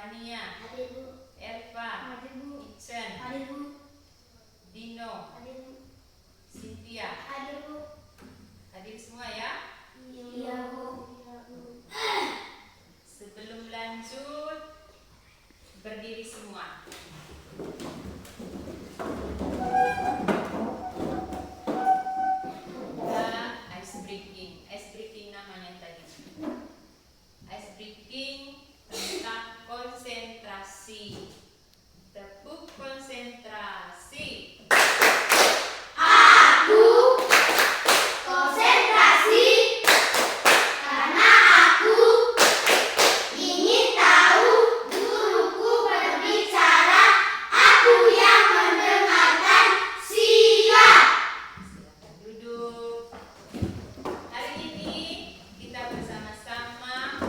Fania, Hadir Bu. Erva, Hadir Bu. Ichen, Hadir Bu. Dino, Hadir Bu. Cynthia. Hadir Bu. Hadir semua ya. Iya Bu. Sebelum lanjut, berdiri semua. Ice breaking. Ice breaking namanya tadi. Ice breaking tentang konsentrasi. Tepuk konsentrasi. Aku konsentrasi karena aku ingin tahu guruku berbicara. Aku yang mendengarkan. Siap. Silakan duduk. Hari ini kita bersama-sama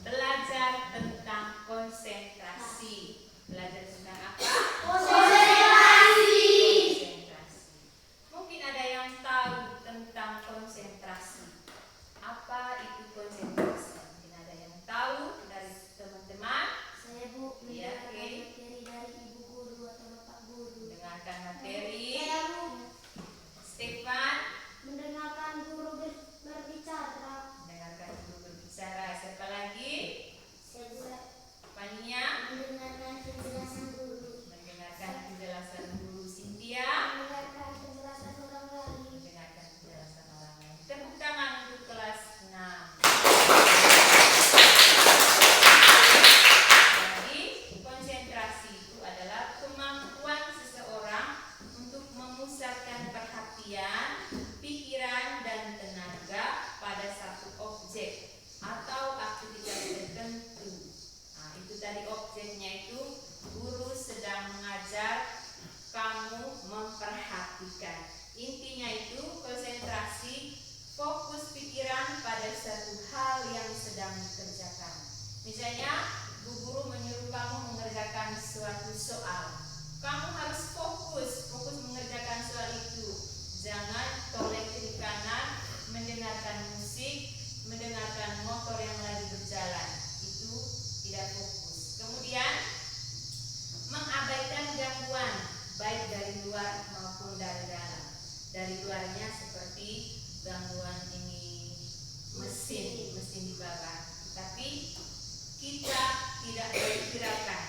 belajar tentang konsentrasi. Belajar tentang apa? Konsentrasi. Konsentrasi. Mungkin ada yang tahu tentang konsentrasi. Apa itu konsentrasi? Mungkin ada yang tahu dari teman-teman. Saya Bu Iya, mendengarkan oke. materi dari Ibu Guru atau Bapak Guru. Dengarkan materi. Saya Bu Stefan, mendengarkan guru berbicara. dengarkan guru berbicara. Siapa lagi? Saya juga Fania, mendengarkan penjelasan guru. mendengarkan penjelasan guru. Cynthia, Mendengarkan penjelasan orang lain. mendengarkan penjelasan orang lain. Tepuk tangan untuk kelas 6. Jadi, konsentrasi itu adalah kemampuan seseorang untuk memusatkan perhatian, pikiran, dan tenaga pada satu objek atau aktivitas tertentu. Nah, itu tadi objeknya itu guru sedang mengajar, kamu memperhatikan. Intinya itu konsentrasi, fokus pikiran pada satu hal yang sedang dikerjakan. Misalnya, Bu Guru menyuruh kamu mengerjakan suatu soal. Kamu harus fokus mengerjakan soal itu. Jangan toleh kiri kanan, mendengarkan musik, mendengarkan motor yang lagi berjalan. Itu tidak fokus. Kemudian, mengabaikan gangguan baik dari luar maupun dari dalam. Dari luarnya seperti gangguan ini mesin dibakar. Tapi kita tidak bergerakkan.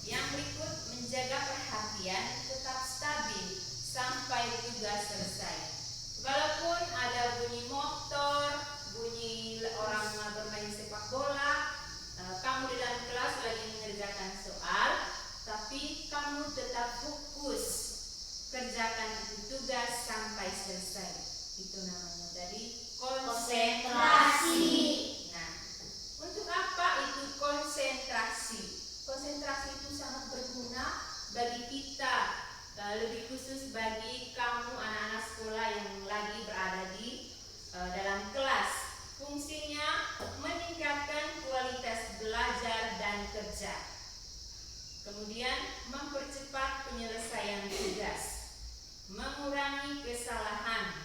Yang berikut, menjaga perhatian tetap stabil sampai tugas selesai. Walaupun ada bunyi motor, bunyi orang bermain sepak bola, kamu di dalam kelas lagi mengerjakan soal, tapi kamu tetap fokus kerjakan itu tugas sampai selesai. Itu namanya tadi konsentrasi. Nah, untuk apa itu konsentrasi? Konsentrasi itu sangat berguna bagi kita, lebih khusus bagi kamu anak-anak sekolah yang lagi berada di dalam kelas. Fungsinya meningkatkan kualitas belajar dan kerja. Kemudian mempercepat penyelesaian tugas, mengurangi kesalahan.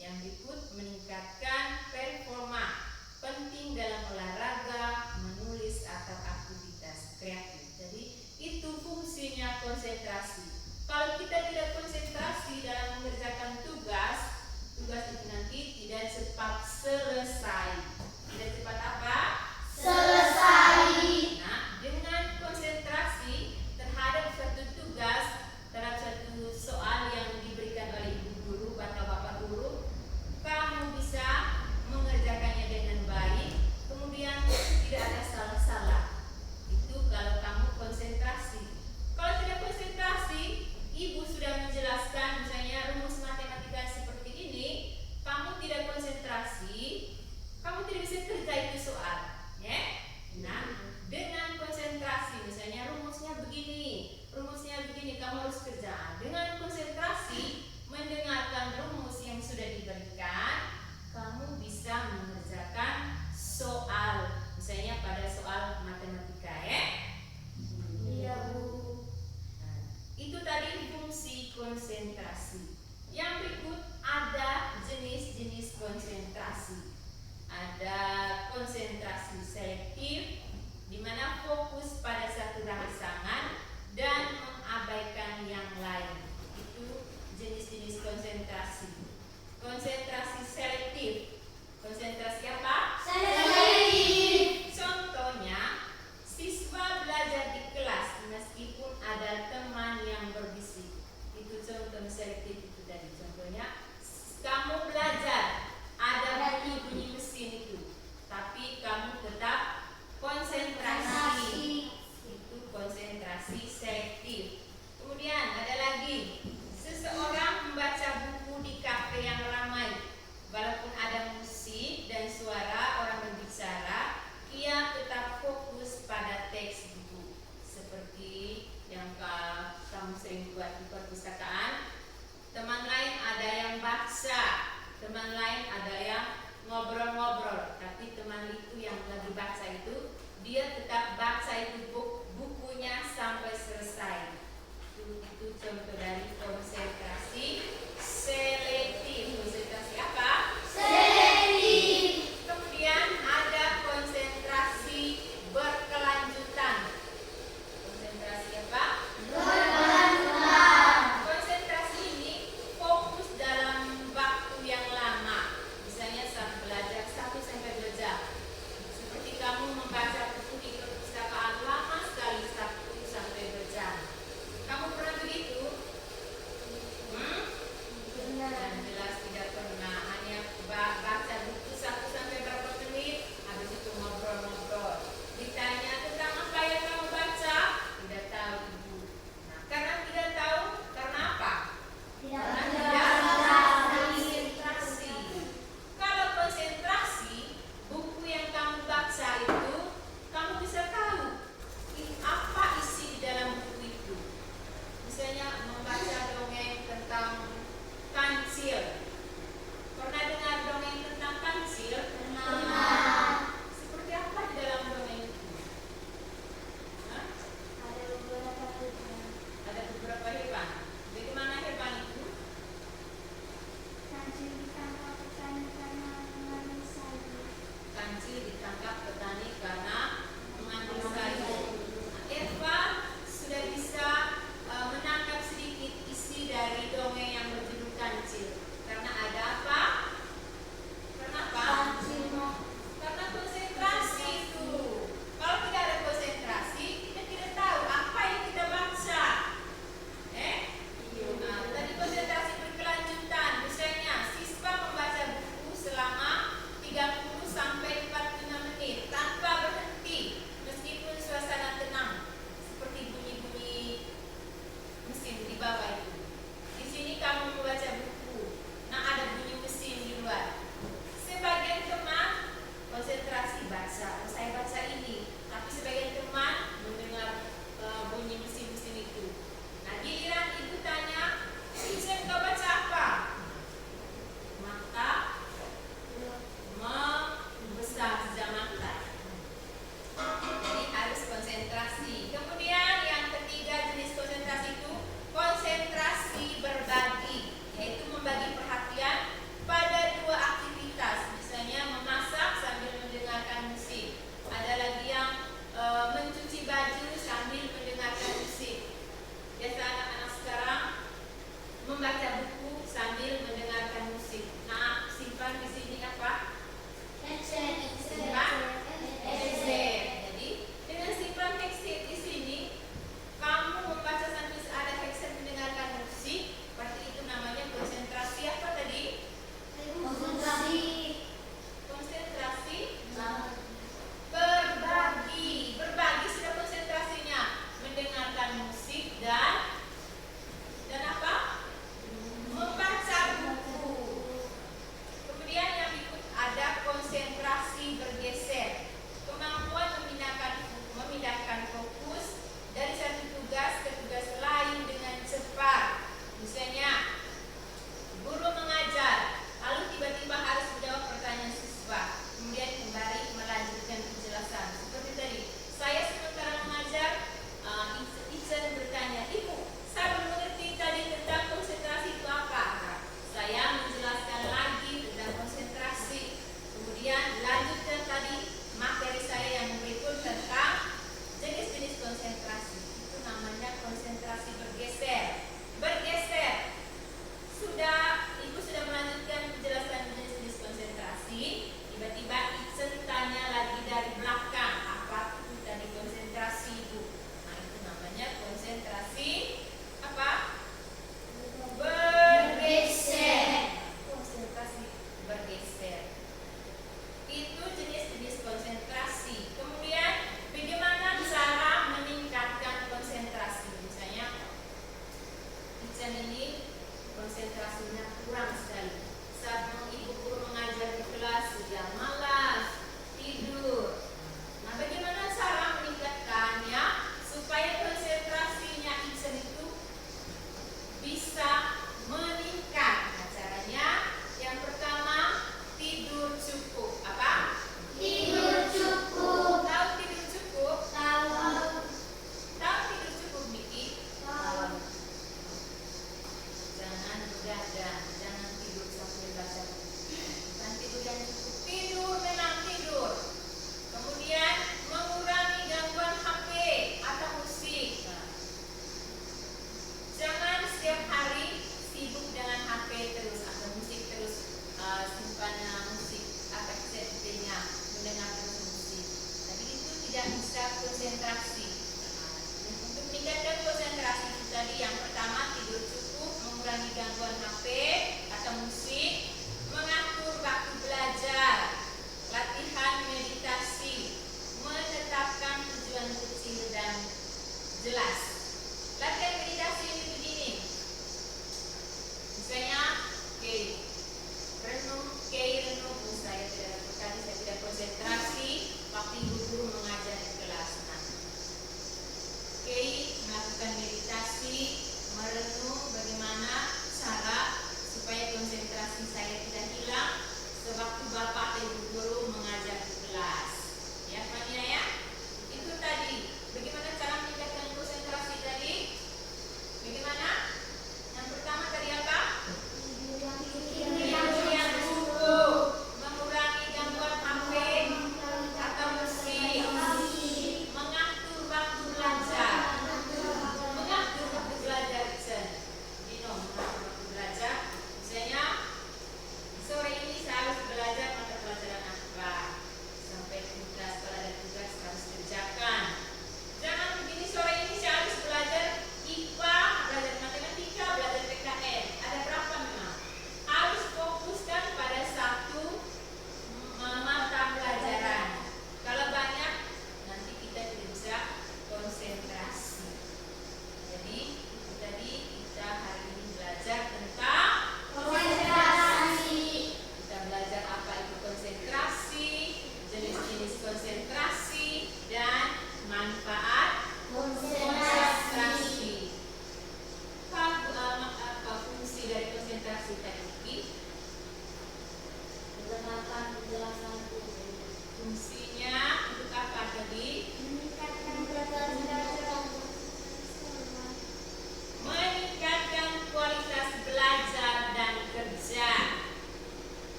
Yang berikut, meningkatkan performa, penting dalam olahraga, menulis atau aktivitas kreatif. Jadi itu fungsinya konsentrasi. Kalau kita tidak konsentrasi dalam mengerjakan tugas itu nanti tidak cepat selesai. Tidak cepat apa? Selesai. Nah, dengan konsentrasi terhadap suatu tugas, terhadap suatu soal yang diberikan oleh ibu guru atau bapak guru, kamu bisa mengerjakannya dengan baik, kemudian tidak ada salah-salah. Itu kalau kamu konsentrasi. Kalau tidak konsentrasi, ibu sudah menjelaskan misalnya rumus matematika seperti ini, kamu tidak teman lain ada yang ngobrol-ngobrol, tapi teman itu yang lagi baca itu dia tetap baca itu bukunya sampai selesai. Itu contoh dari konsentrasi selektif. Konsentrasi apa? Selektif. Kemudian ada konsentrasi berkelanjutan. Konsentrasi apa? Berkelanjutan. Konsentrasi ini fokus dalam waktu yang lama. Misalnya saat belajar 1 sampai 2 jam. Seperti kamu membaca buku di perpustakaan lama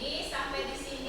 ini sampai di sini.